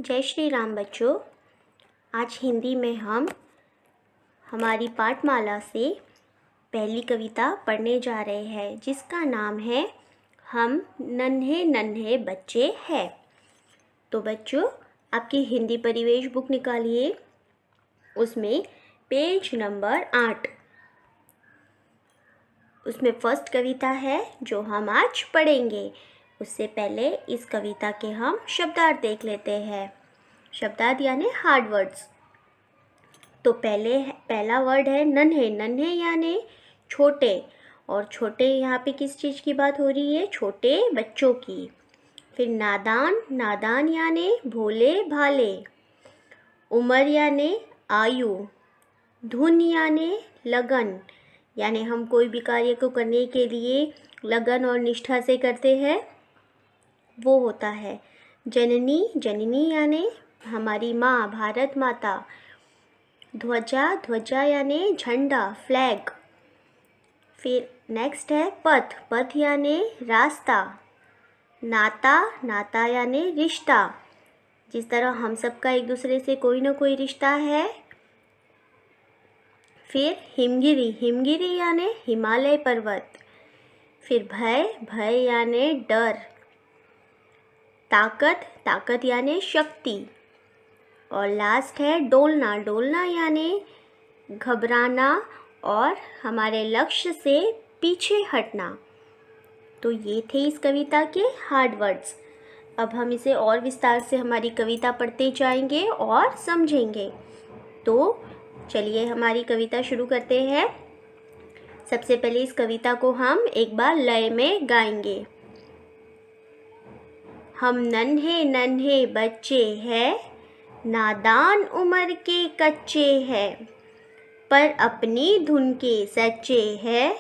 जय श्री राम बच्चों। आज हिंदी में हम हमारी पाठमाला से पहली कविता पढ़ने जा रहे हैं, जिसका नाम है हम नन्हे नन्हे बच्चे हैं। तो बच्चों, आपकी हिंदी परिवेश बुक निकालिए, उसमें पेज नंबर 8, उसमें फर्स्ट कविता है जो हम आज पढ़ेंगे। उससे पहले इस कविता के हम शब्दार्थ देख लेते हैं। शब्दार्थ यानी हार्ड वर्ड्स। तो पहला वर्ड है नन्हे। नन्हे यानी छोटे, और छोटे यहाँ पे किस चीज़ की बात हो रही है? छोटे बच्चों की। फिर नादान। नादान यानी भोले भाले। उम्र यानी आयु। धुन यानी लगन, यानी हम कोई भी कार्य को करने के लिए लगन और निष्ठा से करते हैं, वो होता है। जननी। जननी यानी हमारी माँ, भारत माता। ध्वजा। ध्वजा यानी झंडा, फ्लैग। फिर नेक्स्ट है पथ। पथ यानी रास्ता। नाता। नाता यानी रिश्ता, जिस तरह हम सबका एक दूसरे से कोई ना कोई रिश्ता है। फिर हिमगिरी। हिमगिरी यानी हिमालय पर्वत। फिर भय। भय यानी डर। ताकत। ताकत यानी शक्ति। और लास्ट है डोलना। डोलना यानी घबराना और हमारे लक्ष्य से पीछे हटना। तो ये थे इस कविता के हार्ड वर्ड्स। अब हम इसे और विस्तार से हमारी कविता पढ़ते जाएंगे और समझेंगे। तो चलिए हमारी कविता शुरू करते हैं। सबसे पहले इस कविता को हम एक बार लय में गाएंगे। हम नन्हे नन्हे बच्चे हैं, नादान उम्र के कच्चे हैं, पर अपनी धुन के सच्चे हैं।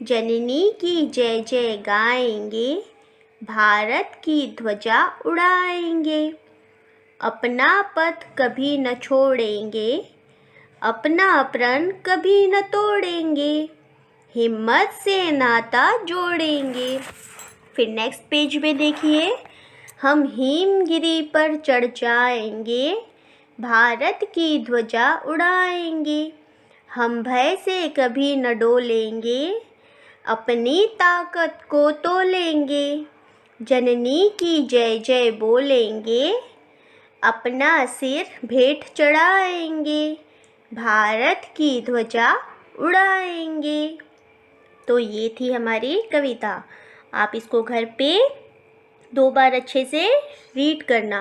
जननी की जय जय गाएंगे, भारत की ध्वजा उड़ाएंगे। अपना पथ कभी न छोड़ेंगे, अपना प्रण कभी न तोड़ेंगे। हिम्मत से नाता जोड़ेंगे। फिर नेक्स्ट पेज में देखिए। हम हिमगिरी पर चढ़ जाएंगे, भारत की ध्वजा उड़ाएंगे। हम भय से कभी न डोलेंगे, अपनी ताकत को तोलेंगे। जननी की जय जय बोलेंगे, अपना सिर भेंट चढ़ाएंगे। भारत की ध्वजा उड़ाएंगे। तो ये थी हमारी कविता। आप इसको घर पे 2 बार अच्छे से रीड करना।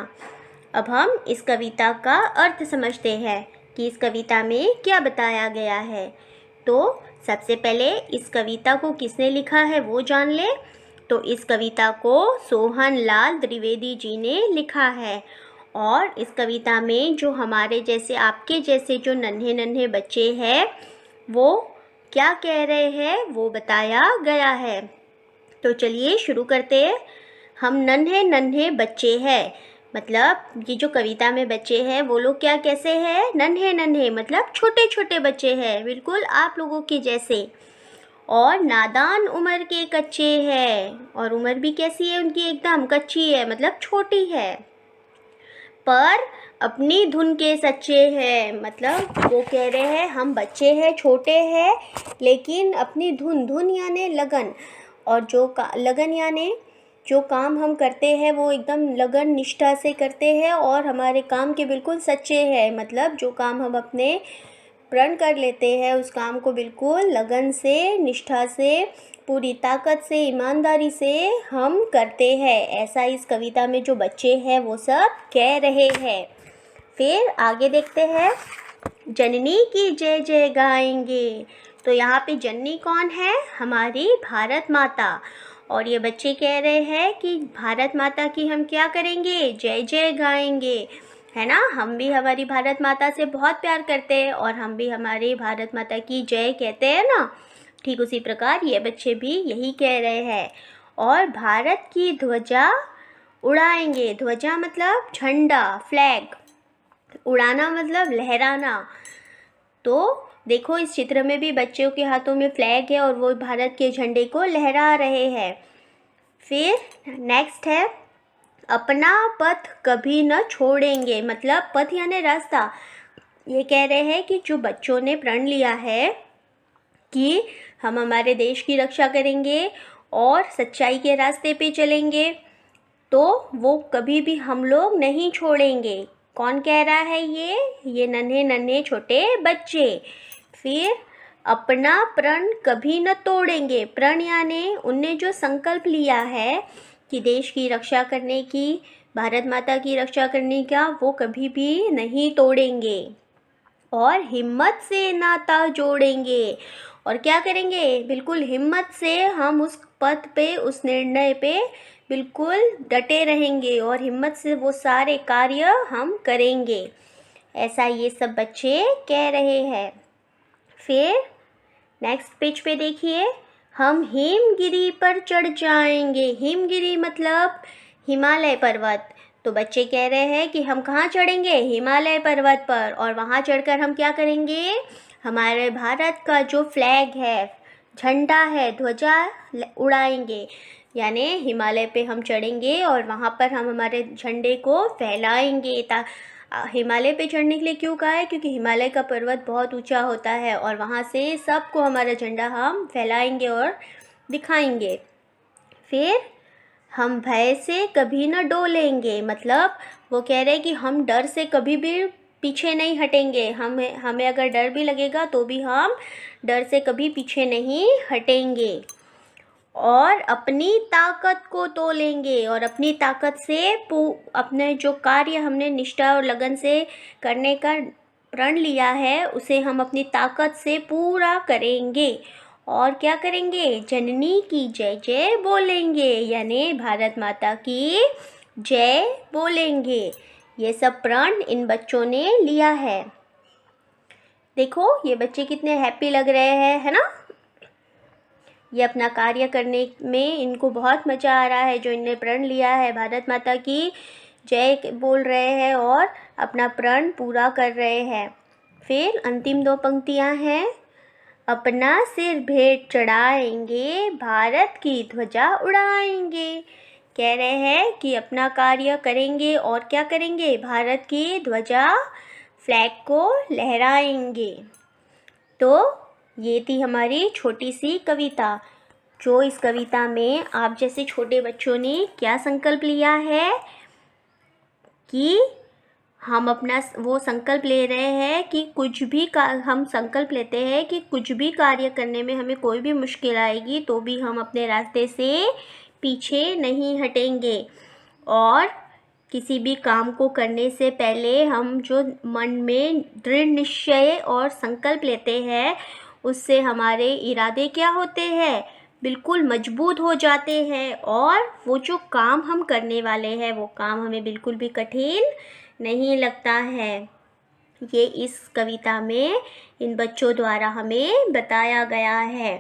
अब हम इस कविता का अर्थ समझते हैं कि इस कविता में क्या बताया गया है। तो सबसे पहले इस कविता को किसने लिखा है वो जान ले। तो इस कविता को सोहन लाल द्विवेदी जी ने लिखा है। और इस कविता में जो हमारे जैसे, आपके जैसे जो नन्हे नन्हे बच्चे हैं, वो क्या कह रहे हैं वो बताया गया है। तो चलिए शुरू करते हैं। हम नन्हे नन्हे बच्चे हैं, मतलब ये जो कविता में बच्चे हैं वो लोग क्या कैसे हैं? नन्हे नन्हे मतलब छोटे छोटे बच्चे हैं, बिल्कुल आप लोगों के जैसे। और नादान उम्र के कच्चे हैं, और उम्र भी कैसी है उनकी? एकदम कच्ची है, मतलब छोटी है। पर अपनी धुन के सच्चे हैं, मतलब वो कह रहे हैं हम बच्चे हैं, छोटे हैं, लेकिन अपनी धुन। धुन यानी लगन, और लगन यानी जो काम हम करते हैं वो एकदम लगन निष्ठा से करते हैं, और हमारे काम के बिल्कुल सच्चे हैं। मतलब जो काम हम अपने प्रण कर लेते हैं उस काम को बिल्कुल लगन से, निष्ठा से, पूरी ताकत से, ईमानदारी से हम करते हैं। ऐसा इस कविता में जो बच्चे हैं वो सब कह रहे हैं। फिर आगे देखते हैं। जननी की जय जय गाएंगे। तो यहाँ पे जननी कौन है? हमारी भारत माता। और ये बच्चे कह रहे हैं कि भारत माता की हम क्या करेंगे? जय जय गाएंगे, है ना। हम भी हमारी भारत माता से बहुत प्यार करते हैं, और हम भी हमारी भारत माता की जय कहते हैं ना। ठीक उसी प्रकार ये बच्चे भी यही कह रहे हैं। और भारत की ध्वजा उड़ाएंगे। ध्वजा मतलब झंडा, फ्लैग। उड़ाना मतलब लहराना। तो देखो इस चित्र में भी बच्चों के हाथों में फ्लैग है और वो भारत के झंडे को लहरा रहे हैं। फिर नेक्स्ट है अपना पथ कभी न छोड़ेंगे, मतलब पथ यानी रास्ता। ये कह रहे हैं कि जो बच्चों ने प्रण लिया है कि हम हमारे देश की रक्षा करेंगे और सच्चाई के रास्ते पे चलेंगे, तो वो कभी भी हम लोग नहीं छोड़ेंगे। कौन कह रहा है ये नन्हे नन्हे छोटे बच्चे। फिर अपना प्रण कभी न तोड़ेंगे। प्रण यानी उनने जो संकल्प लिया है कि देश की रक्षा करने की, भारत माता की रक्षा करने का, वो कभी भी नहीं तोड़ेंगे और हिम्मत से नाता जोड़ेंगे। और क्या करेंगे? बिल्कुल हिम्मत से हम उस पथ पे, उस निर्णय पे बिल्कुल डटे रहेंगे और हिम्मत से वो सारे कार्य हम करेंगे। ऐसा ये सब बच्चे कह रहे हैं। फिर नेक्स्ट पेज पे देखिए, हम हिमगिरी पर चढ़ जाएंगे। हिमगिरी मतलब हिमालय पर्वत। तो बच्चे कह रहे हैं कि हम कहाँ चढ़ेंगे? हिमालय पर्वत पर। और वहाँ चढ़कर हम क्या करेंगे? हमारे भारत का जो फ्लैग है, झंडा है, ध्वजा उड़ाएंगे। यानी हिमालय पे हम चढ़ेंगे और वहाँ पर हम हमारे झंडे को फहलाएंगे। हिमालय पे चढ़ने के लिए क्यों कहा है? क्योंकि हिमालय का पर्वत बहुत ऊंचा होता है और वहाँ से सबको हमारा झंडा हम फहलाएंगे और दिखाएंगे। फिर हम भय से कभी न डोलेंगे, मतलब वो कह रहे हैं कि हम डर से कभी भी पीछे नहीं हटेंगे। हमें अगर डर भी लगेगा तो भी हम डर से कभी पीछे नहीं हटेंगे और अपनी ताकत को तोलेंगे। और अपनी ताकत से अपने जो कार्य हमने निष्ठा और लगन से करने का प्रण लिया है, उसे हम अपनी ताकत से पूरा करेंगे। और क्या करेंगे? जननी की जय जय बोलेंगे, यानी भारत माता की जय बोलेंगे। ये सब प्रण इन बच्चों ने लिया है। देखो ये बच्चे कितने हैप्पी लग रहे हैं, है ना? ये अपना कार्य करने में इनको बहुत मज़ा आ रहा है। जो इनने प्रण लिया है, भारत माता की जय बोल रहे हैं और अपना प्रण पूरा कर रहे हैं। फिर अंतिम दो पंक्तियां हैं, अपना सिर भेंट चढ़ाएंगे, भारत की ध्वजा उड़ाएंगे। कह रहे हैं कि अपना कार्य करेंगे और क्या करेंगे? भारत की ध्वजा, फ्लैग को लहराएंगे। तो ये थी हमारी छोटी सी कविता। जो इस कविता में आप जैसे छोटे बच्चों ने क्या संकल्प लिया है कि हम अपना वो संकल्प ले रहे हैं कि हम संकल्प लेते हैं कि कुछ भी कार्य करने में हमें कोई भी मुश्किल आएगी तो भी हम अपने रास्ते से पीछे नहीं हटेंगे। और किसी भी काम को करने से पहले हम जो मन में दृढ़ निश्चय और संकल्प लेते हैं, उससे हमारे इरादे क्या होते हैं? बिल्कुल मजबूत हो जाते हैं और वो जो काम हम करने वाले हैं वो काम हमें बिल्कुल भी कठिन नहीं लगता है। ये इस कविता में इन बच्चों द्वारा हमें बताया गया है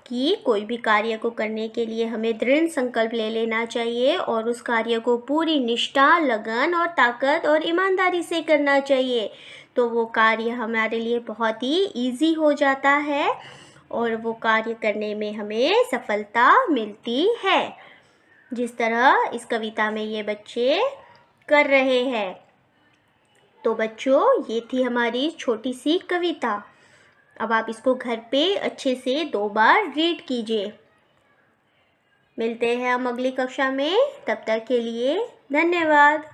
कि कोई भी कार्य को करने के लिए हमें दृढ़ संकल्प ले लेना चाहिए और उस कार्य को पूरी निष्ठा, लगन और ताकत और ईमानदारी से करना चाहिए। तो वो कार्य हमारे लिए बहुत ही ईजी हो जाता है और वो कार्य करने में हमें सफलता मिलती है, जिस तरह इस कविता में ये बच्चे कर रहे हैं। तो बच्चों ये थी हमारी छोटी सी कविता। अब आप इसको घर पे अच्छे से 2 बार रीड कीजिए। मिलते हैं हम अगली कक्षा में, तब तक के लिए धन्यवाद।